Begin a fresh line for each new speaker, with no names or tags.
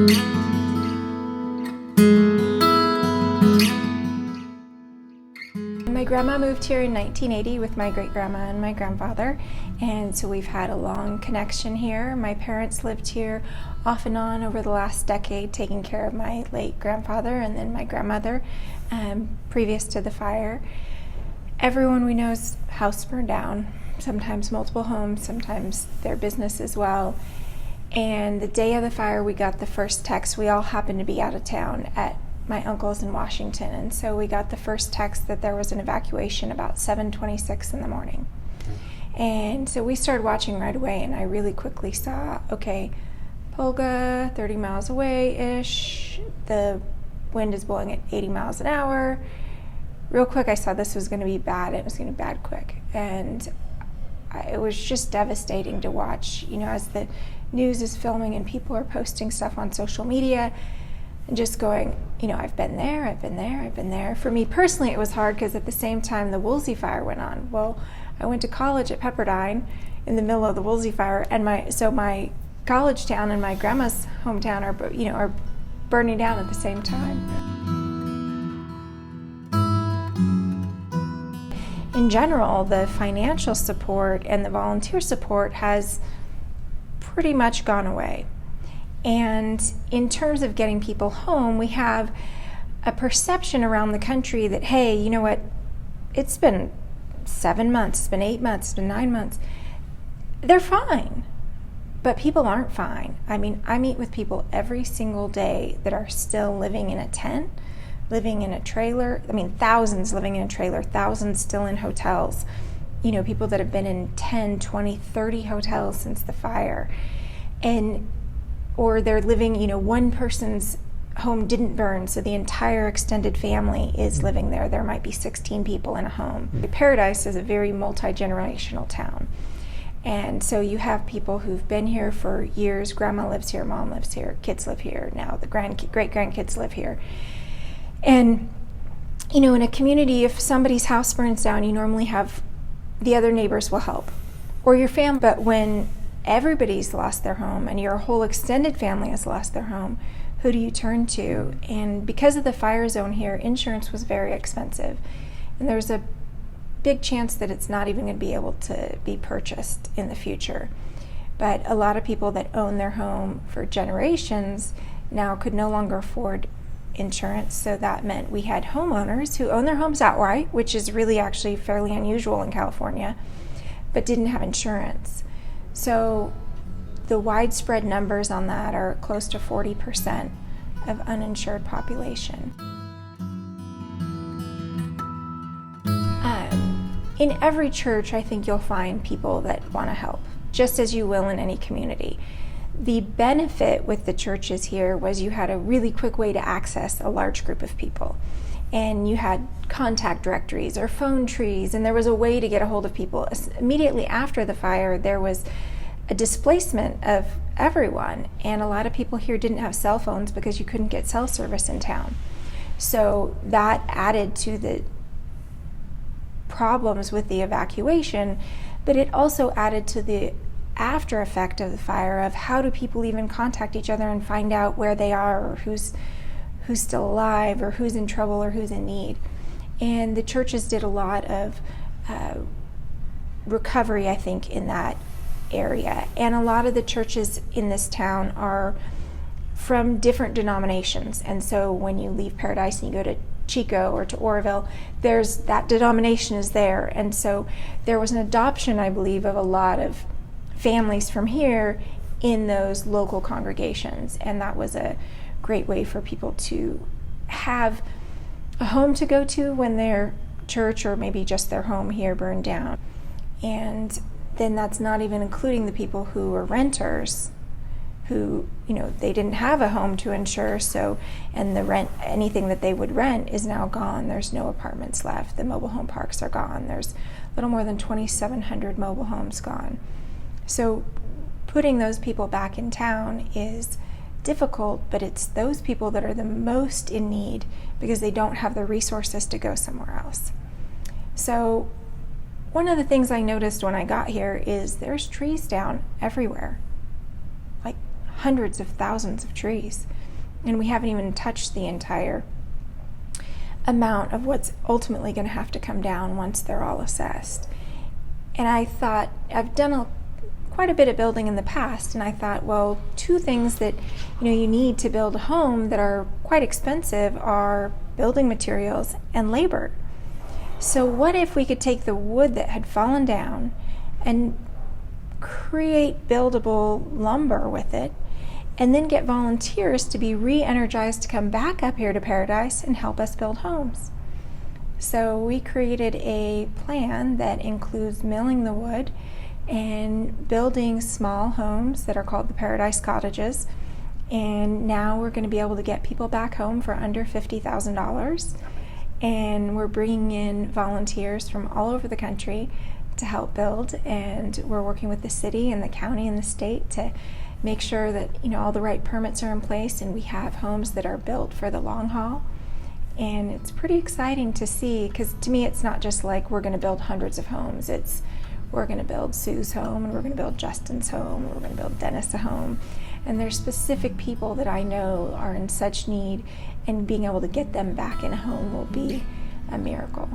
My grandma moved here in 1980 with my great-grandma and my grandfather, and so we've had a long connection here. My parents lived here off and on over the last decade, taking care of my late grandfather and then my grandmother previous to the fire. Everyone we know's house burned down, sometimes multiple homes, sometimes their business as well. And the day of the fire, we got the first text. We all happened to be out of town at my uncle's in Washington, and so we got the first text that there was an evacuation about 7:26 in the morning. And so we started watching right away, and I really quickly saw, okay, Polga, 30 miles away-ish, the wind is blowing at 80 miles an hour. Real quick, I saw this was going to be bad. It was going to be bad quick, and it was just devastating to watch, as the news is filming and people are posting stuff on social media, and just going, I've been there, I've been there, I've been there. For me personally, it was hard because at the same time the Woolsey fire went on. Well, I went to college at Pepperdine in the middle of the Woolsey fire, and my college town and my grandma's hometown are burning down at the same time. In general, the financial support and the volunteer support has pretty much gone away. And in terms of getting people home, we have a perception around the country that, hey, you know what, it's been 7 months, it's been 8 months, it's been 9 months. They're fine, but people aren't fine. I mean, I meet with people every single day that are still living in a tent, living in a trailer. I mean, thousands living in a trailer, thousands still in hotels. People that have been in 10, 20, 30 hotels since the fire. Or they're living, one person's home didn't burn, so the entire extended family is living there. There might be 16 people in a home. Paradise is a very multi-generational town. And so you have people who've been here for years. Grandma lives here, mom lives here, kids live here. Now the great-grandkids live here. And, in a community, if somebody's house burns down, you normally have the other neighbors will help, or your family. But when everybody's lost their home and your whole extended family has lost their home, who do you turn to? And because of the fire zone here, insurance was very expensive, and there's a big chance that it's not even going to be able to be purchased in the future. But a lot of people that own their home for generations now could no longer afford insurance, so that meant we had homeowners who own their homes outright, which is really actually fairly unusual in California, but didn't have insurance. So the widespread numbers on that are close to 40% of uninsured population. In every church, I think you'll find people that want to help, just as you will in any community. The benefit with the churches here was you had a really quick way to access a large group of people. And you had contact directories or phone trees, and there was a way to get a hold of people. Immediately after the fire, there was a displacement of everyone, and a lot of people here didn't have cell phones because you couldn't get cell service in town. So that added to the problems with the evacuation, but it also added to the after effect of the fire of how do people even contact each other and find out where they are, or who's still alive, or who's in trouble, or who's in need. And the churches did a lot of recovery, I think, in that area. And a lot of the churches in this town are from different denominations. And so when you leave Paradise and you go to Chico or to Oroville, there's that denomination is there. And so there was an adoption, I believe, of a lot of families from here in those local congregations. And that was a great way for people to have a home to go to when their church or maybe just their home here burned down. And then that's not even including the people who were renters, who, they didn't have a home to insure, so, and the rent, anything that they would rent is now gone. There's no apartments left. The mobile home parks are gone. There's a little more than 2,700 mobile homes gone. So putting those people back in town is difficult, but it's those people that are the most in need because they don't have the resources to go somewhere else. So one of the things I noticed when I got here is there's trees down everywhere, like hundreds of thousands of trees, and we haven't even touched the entire amount of what's ultimately going to have to come down once they're all assessed. And I thought, I've done quite a bit of building in the past, and I thought, well, two things that you need to build a home that are quite expensive are building materials and labor. So what if we could take the wood that had fallen down and create buildable lumber with it, and then get volunteers to be re-energized to come back up here to Paradise and help us build homes? So we created a plan that includes milling the wood and building small homes that are called the Paradise Cottages. And now we're going to be able to get people back home for under $50,000. And we're bringing in volunteers from all over the country to help build. And we're working with the city and the county and the state to make sure that all the right permits are in place and we have homes that are built for the long haul. And it's pretty exciting to see, because to me it's not just like we're going to build hundreds of homes. It's we're going to build Sue's home, and we're going to build Justin's home, and we're going to build Dennis a home. And there's specific people that I know are in such need, and being able to get them back in a home will be a miracle.